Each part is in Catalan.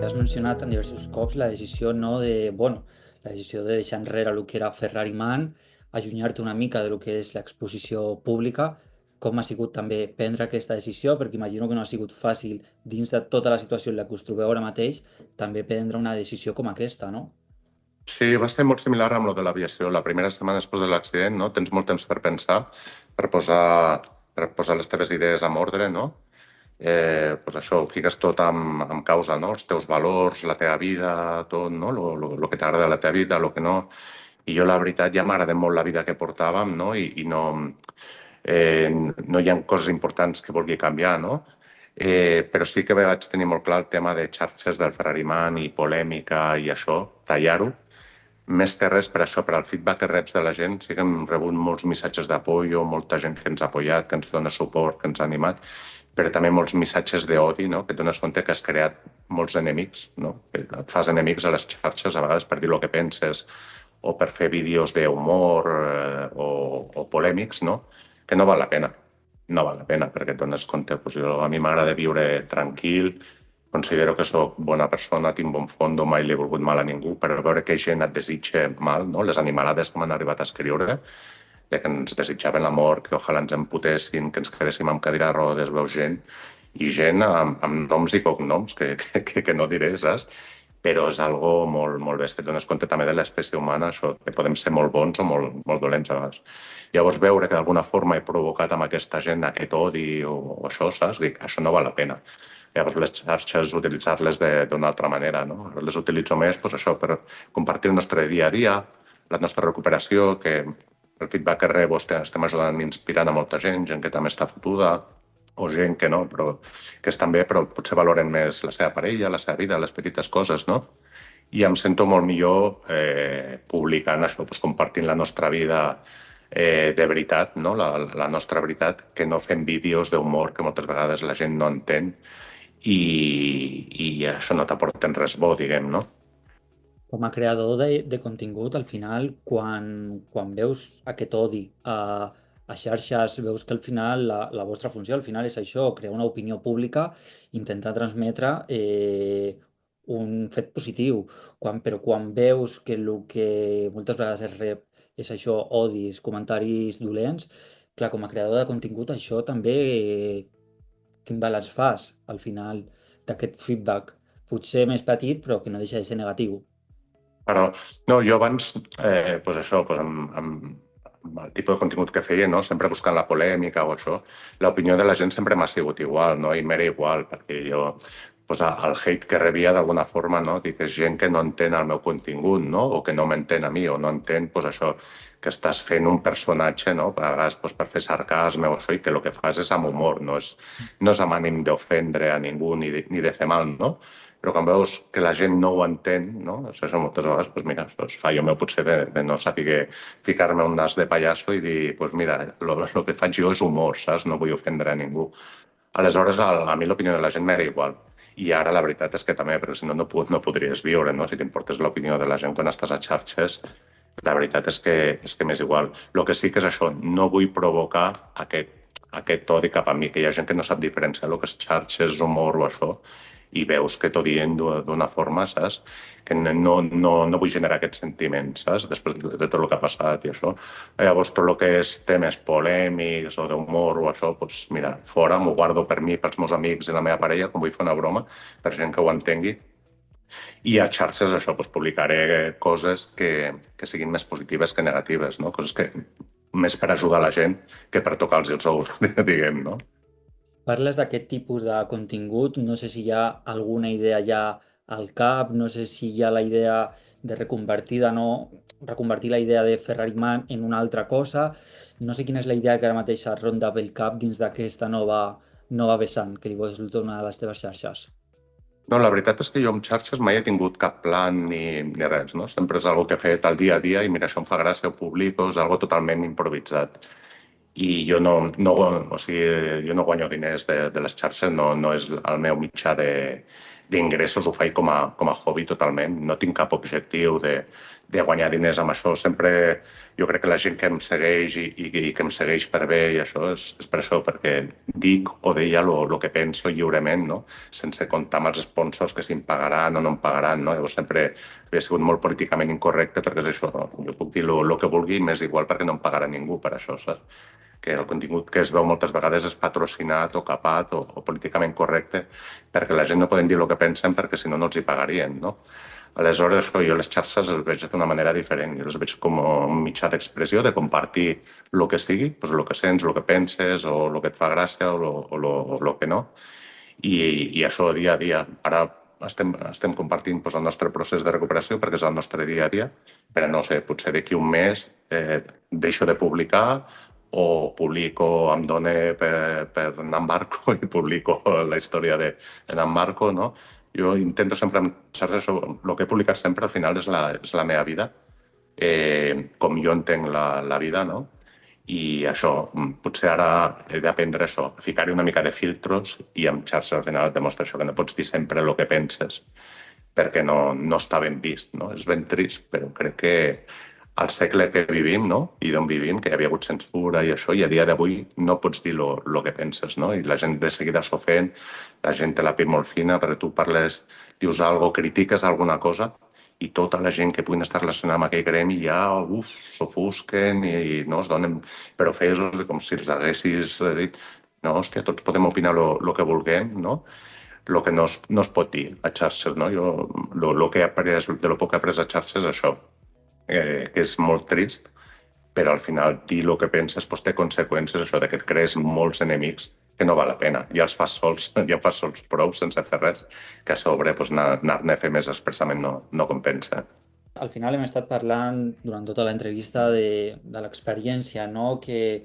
has mencionat en diversos cops la decisió no de, bueno, la decisió de deixar enrere el que era Ferrari Man, allunyar-te una mica de lo que és l'exposició pública. Com ha sigut també prendre aquesta decisió? Perquè imagino que no ha sigut fàcil dins de tota la situació en la que us trobeu ara mateix, també prendre una decisió com aquesta, no? Sí, va ser molt similar amb lo de l'aviació. La primera setmana després de l'accident, no? Tens molt temps per pensar, per posar, per posar les teves idees en ordre, no? Pues això, ho fiques tot en causa, no? Els teus valors, la teva vida, tot, no? Lo que t'agrada de la teva vida, lo que no. I jo, la veritat, ja m'agrada molt la vida que portàvem, no? I no, no hi ha coses importants que vulgui canviar, no? Però sí que vaig tenir molt clar el tema de xarxes del Ferrariman i polèmica i això, tallar-ho. Més que res per això, per al feedback que reps de la gent, sí que hem rebut molts missatges d'apoyo, molta gent que ens ha apoyat, que ens dona suport, que ens ha animat, però també molts missatges d'odi, no? Que et dones compte que has creat molts enemics, no? Que et fas enemics a les xarxes, a vegades per dir el que penses o per fer vídeos d'humor o polèmics, no? Que no val la pena. No val la pena, perquè et dones compte, doncs, a mi m'agrada viure tranquil, considero que sóc bona persona, tinc bon fondo, mai li he volgut mal a ningú, però veure que gent et desitja mal, no? Les animalades que m'han arribat a escriure, de que ens desitjaven la mort, que ojalà ens emputessin, que ens quedéssim amb cadira de rodes, veus gent, i gent amb noms i cognoms, que no diré, saps? Però és algo molt, molt bèstia. Et dones compte també de l'espècie humana, això, que podem ser molt bons o molt, molt dolents a vegades. Llavors, veure que d'alguna forma he provocat amb aquesta gent aquest odi o això, saps? Dic, això no val la pena. Llavors, les xarxes, utilitzar-les d'una altra manera, no? Les utilitzo més, doncs això, per compartir el nostre dia a dia, la nostra recuperació, que el feedback que rebo estem ajudant, inspirant a molta gent, gent que també està fotuda, o gent que no, però que estan bé, però potser valoren més la seva parella, la seva vida, les petites coses, no? I em sento molt millor publicant això, doncs, compartint la nostra vida de veritat, no? La nostra veritat, que no fem vídeos d'humor que moltes vegades la gent no entén i això no t'aporta res bo, diguem, no? Com a creador de contingut, al final, quan veus aquest odi a xarxes, veus que al final la vostra funció al final és això, crear una opinió pública, intentar transmetre un fet positiu. Però quan veus que el que moltes vegades es rep és això, odis, comentaris dolents, clar, com a creador de contingut, això també, quin balanç fas al final d'aquest feedback? Potser més petit, però que no deixa de ser negatiu. Però, no, jo abans, doncs això, doncs amb el tipus de contingut que feia, no? Sempre buscant la polèmica o això, l'opinió de la gent sempre m'ha sigut igual, no? I m'era igual, perquè jo, doncs, el hate que rebia d'alguna forma, no? Dic, és gent que no entén el meu contingut, no? O que no m'entén a mi, o no entén, doncs, això, que estàs fent un personatge, no? A vegades, doncs, per fer sarcasme o això, i que el que fas és amb humor, no és amb ànim d'ofendre a ningú ni de fer mal, no? Però quan veus que la gent no ho entén, no? Això moltes vegades, doncs mira, doncs fallo meu potser de no saber ficar-me un nas de pallasso i dir, doncs mira, el que faig jo és humor, saps? No vull ofendre a ningú. Aleshores, a mi l'opinió de la gent m'era igual. I ara la veritat és que també, perquè si no, no podries viure, no? Si t'importés l'opinió de la gent quan estàs a xarxes, la veritat és que m'és igual. El que sí que és això, no vull provocar aquest odi cap a mi, que hi ha gent que no sap diferenciar el que és xarxes, humor o això, i veus que t'odien d'una forma, saps? Que no vull generar aquests sentiments, saps? Després de tot el que ha passat i això. Llavors, tot el que és temes polèmics o d'humor o això, doncs mira, fora, m'ho guardo per mi, pels meus amics i la meva parella, com vull fer una broma, per gent que ho entengui. I a xarxes, això, doncs publicaré coses que siguin més positives que negatives, no? Coses que més per ajudar la gent que per tocar-los els ous, diguem, no? Parles d'aquest tipus de contingut, no sé si hi ha alguna idea ja al cap, no sé si hi ha la idea de reconvertir la idea de Ferrari Man en una altra cosa, no sé quina és la idea que ara mateix et ronda pel cap dins d'aquesta nova vessant que li vols donar a les teves xarxes. No, la veritat és que jo amb xarxes mai he tingut cap plan ni res, no? Sempre és algo que he fet al dia a dia i mira, això em fa gràcia, ho publico, és algo totalment improvisat. I o sigui, jo no guanyo diners de les xarxes, no és el meu mitjà d'ingressos, ho faig com a hobby totalment. No tinc cap objectiu de guanyar diners amb això. Sempre jo crec que la gent que em segueix i que em segueix per bé i això és per això, perquè dic o deia lo que penso lliurement, no? Sense comptar amb els sponsors que si em pagaran o no em pagaran, no? Llavors sempre havia sigut molt políticament incorrecte perquè és això, jo puc dir lo que vulgui, m'és igual perquè no em pagarà ningú per això, saps? Que el contingut que es veu moltes vegades és patrocinat o capat o políticament correcte perquè la gent no poden dir el que pensen perquè si no no els hi pagarien, no? Aleshores, jo les xarxes les veig d'una manera diferent. Jo les veig com un mitjà d'expressió, de compartir el que sigui, doncs el que sents, el que penses, o el que et fa gràcia, o el que no. I això dia a dia. Ara estem compartint doncs, el nostre procés de recuperació perquè és el nostre dia a dia, però no sé, potser d'aquí un mes deixo de publicar o publico, em done per anar en barco i publico la història d'anar en barco, no? Jo intento sempre, saps això, el que he publicat sempre al final és la meva vida, com jo entenc la vida, no? I això, potser ara he d'aprendre això, a ficar-hi una mica de filtros i amb xarxa al final et demostra això, que no pots dir sempre el que penses perquè no està ben vist, no? És ben trist, però crec que al segle que vivim, no? I d'on vivim, que hi havia hagut censura i això, i a dia d'avui no pots dir lo que penses, no? I la gent de seguida s'ofèn, la gent té la pell molt fina, perquè tu parles, dius alguna cosa, critiques alguna cosa, i tota la gent que puguin estar relacionada amb aquell gremi ja, s'ofusquen i no es donen per ofesos, com si els haguessis dit. No, hòstia, tots podem opinar lo que vulguem, no? El que no es pot dir a xarxes, no? Jo, lo que he après, de lo poc que he après a xarxes és això, que és molt trist, però al final dir el que penses doncs, té conseqüències, això de que et crees molts enemics que no val la pena. Ja els fas sols, ja fas sols prou sense fer res, que a sobre doncs, anar-ne a fer més expressament no compensa. Al final hem estat parlant durant tota l'entrevista de l'experiència, no? Que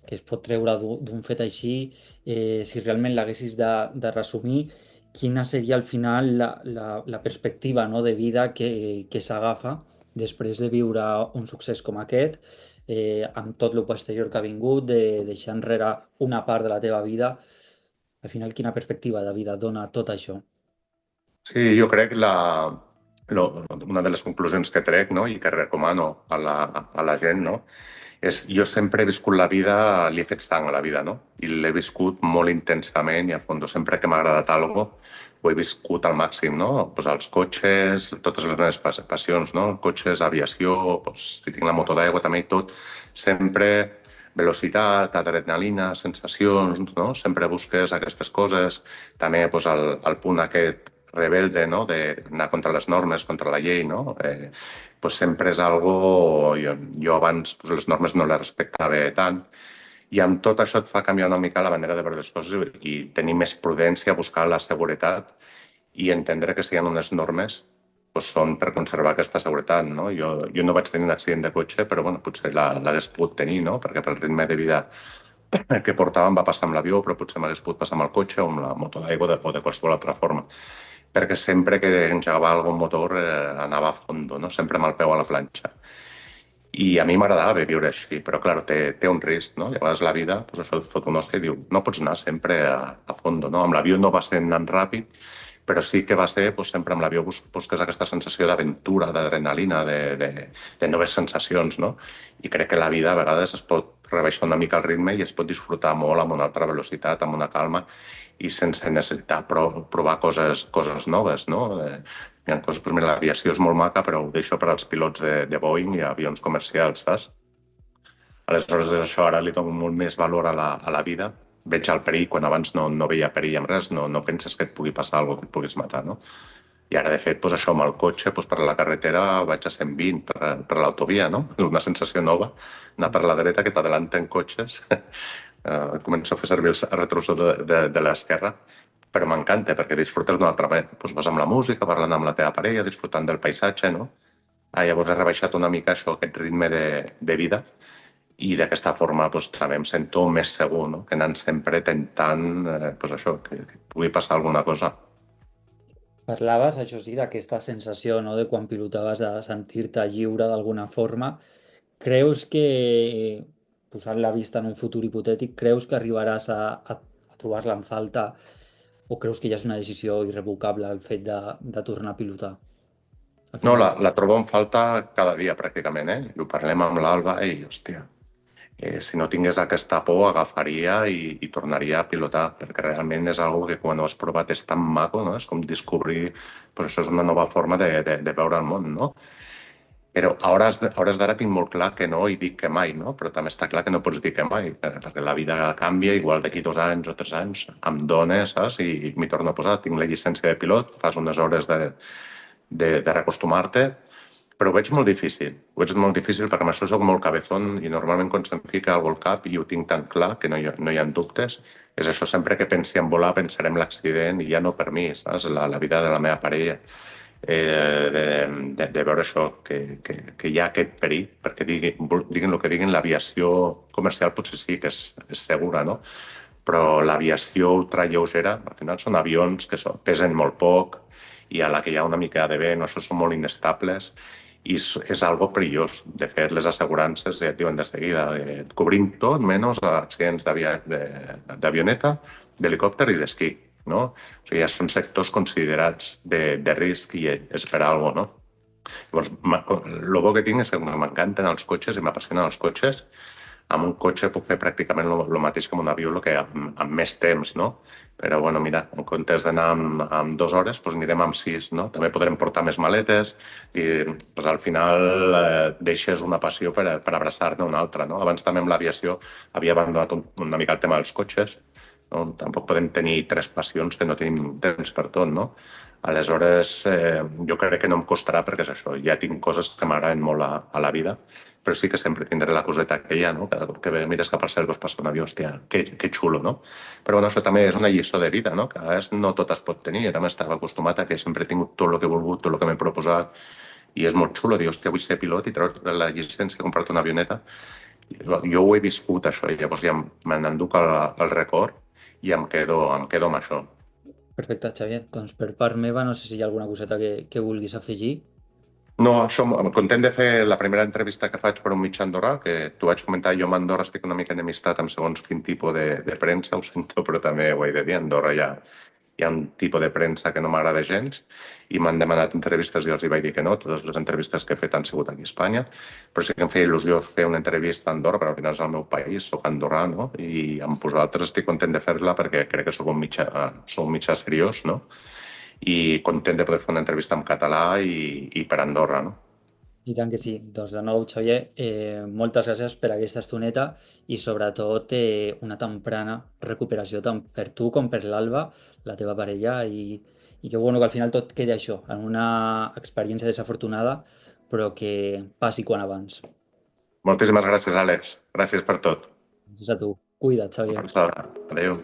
es pot treure d'un fet així. Si realment l'haguessis de resumir, quina seria al final la perspectiva, no? De vida que s'agafa després de viure un succés com aquest, amb tot el posterior que ha vingut, de deixar enrere una part de la teva vida. Al final, quina perspectiva de vida dona tot això? Sí, jo crec una de les conclusions que trec, no? I que recomano a la gent, no? És, jo sempre he viscut la vida, li he fet sang a la vida, no? I l'he viscut molt intensament i a fons. Sempre que m'ha agradat alguna cosa, ho he viscut al màxim, no? Pues els cotxes, totes les meves passions, no? Cotxes, aviació, pues, si tinc la moto d'aigua també i tot. Sempre velocitat, adrenalina, sensacions, no? Sempre busques aquestes coses. També pues, el punt aquest rebelde, no? D'anar contra les normes, contra la llei, no? Pues sempre és algo... Jo abans pues, les normes no les respectava tant i amb tot això et fa canviar una mica la manera de veure les coses i tenir més prudència, buscar la seguretat i entendre que si hi ha unes normes pues, són per conservar aquesta seguretat, no? Jo no vaig tenir un accident de cotxe, però bueno, potser l'hagués pogut tenir, no? Perquè pel ritme de vida que portàvem va passar amb l'avió, però potser m'hagués pogut passar amb el cotxe o amb la moto d'aigua o de qualsevol altra forma. Perquè sempre que engegava algun motor anava a fondo, no? Sempre amb el peu a la planxa. I a mi m'agradava viure així, però clar, té un risc, no? I a vegades la vida, doncs això et fot un hòstia i diu, no pots anar sempre a fondo, no? Amb l'avió no va ser anant ràpid, però sí que va ser, doncs, sempre amb l'avió busques aquesta sensació d'aventura, d'adrenalina, de noves sensacions, no? I crec que la vida a vegades es pot rebaixar una mica el ritme i es pot disfrutar molt amb una altra velocitat, amb una calma i sense necessitar provar coses noves, no? Hi ha coses, doncs, mira, l'aviació és molt maca, però ho deixo per als pilots de Boeing i avions comercials, saps? Aleshores, això ara li dono molt més valor a la vida. Veig el perill quan abans no veia perill amb res, no penses que et pugui passar alguna cosa, que et puguis matar, no? I ara, de fet, doncs això, amb el cotxe, doncs per la carretera vaig a 120 per l'autovia, no? És una sensació nova, anar per la dreta que t'adelanten cotxes. Començo a fer servir el retrovisor de l'esquerra, però m'encanta perquè disfrutes d'una altra manera. Doncs vas amb la música, parlant amb la teva parella, disfrutant del paisatge, no? Llavors he rebaixat una mica això, aquest ritme de vida i d'aquesta forma doncs, també em sento més segur, no? Que anant sempre tentant doncs això, que pugui passar alguna cosa. Parlaves, això sí, d'aquesta sensació, no? De quan pilotaves de sentir-te lliure d'alguna forma. Creus que, posant la vista en un futur hipotètic, creus que arribaràs a trobar-la en falta o creus que ja és una decisió irrevocable el fet de tornar a pilotar? al No, final. la trobo en falta cada dia, pràcticament, eh? I ho parlem amb l'Alba i, hòstia, si no tingués aquesta por, agafaria i tornaria a pilotar, perquè realment és algo que quan ho has provat és tan maco, no? És com descobrir, pues això és una nova forma de veure el món, no? Però a hores d'ara tinc molt clar que no i dic que mai, no? Però també està clar que no pots dir que mai, perquè la vida canvia, igual d'aquí 2 anys o 3 anys em dones, saps? I m'hi torno a posar. Tinc la llicència de pilot, fas unes hores de reacostumar-te, però ho veig molt difícil. Ho veig molt difícil perquè amb això soc molt cabezón i normalment quan se'm fica algo al cap i ho tinc tan clar que no hi ha dubtes, és això, sempre que pensi en volar pensaré en l'accident i ja no per mi, saps? La vida de la meva parella. De veure això, que hi ha aquest perill, perquè diguin el que diguin, l'aviació comercial potser sí que és segura, no? Però l'aviació ultralleugera, al final són avions que pesen molt poc i a la que hi ha una mica de vent, això són molt inestables i és algo perillós. De fet, les assegurances ja et diuen de seguida, cobrim tot menys accidents d'avioneta, d'helicòpter i d'esquí, no? O sigui, ja són sectors considerats de risc i és per alguna cosa, no? Llavors, el bo que tinc és que m'encanten els cotxes i m'apassionen els cotxes. Amb un cotxe puc fer pràcticament el mateix que amb un avió, el que amb més temps, no? Però, bueno, mira, en comptes d'anar amb 2 hores, doncs anirem amb 6, no? També podrem portar més maletes i doncs, al final deixes una passió per abraçar-ne una altra, no? Abans també amb l'aviació havia abandonat una mica el tema dels cotxes, no? Tampoc podem tenir 3 passions que no tenim temps per tot, no? Aleshores, jo crec que no em costarà perquè és això, ja tinc coses que m'agraden molt a la vida, però sí que sempre tindré la coseta aquella, no? Cada cop que mires cap al cel veus passar un avió, hòstia, que xulo, no? Però bueno, això també és una lliçó de vida, no? Que a vegades no tot es pot tenir, jo també estava acostumat a que sempre he tingut tot el que he volgut, tot el que m'he proposat, i és molt xulo dir, hòstia, vull ser pilot i treure la llicència, comprar-te una avioneta. Jo ho he viscut, això, i llavors ja me n'enduc el record i em quedo amb això. Perfecte, Xavier. Doncs per part meva, no sé si hi ha alguna coseta que vulguis afegir. No, això, content de fer la primera entrevista que faig per un mitjà andorrà, que t'ho vaig comentar, jo amb Andorra estic una mica enemistat amb segons quin tipus de premsa, ho sento, però també ho he de dir, a Andorra hi ha un tipus de premsa que no m'agrada gens i m'han demanat entrevistes i els hi vaig dir que no, totes les entrevistes que he fet han sigut aquí a Espanya, però sí que em feia il·lusió fer una entrevista a Andorra, però al final és el meu país, soc andorrà, no? I amb vosaltres estic content de fer-la perquè crec que sou un mitjà seriós, no? I content de poder fer una entrevista en català i per Andorra, no? I tant que sí. Doncs de nou, Xavier, moltes gràcies per aquesta estoneta i sobretot una temprana recuperació tant per tu com per l'Alba, la teva parella, i que bueno, que al final tot quedi això, en una experiència desafortunada, però que passi quan abans. Moltíssimes gràcies, Àlex. Gràcies per tot. Gràcies a tu. Cuida't, Una Xavier. abraçada. Adéu.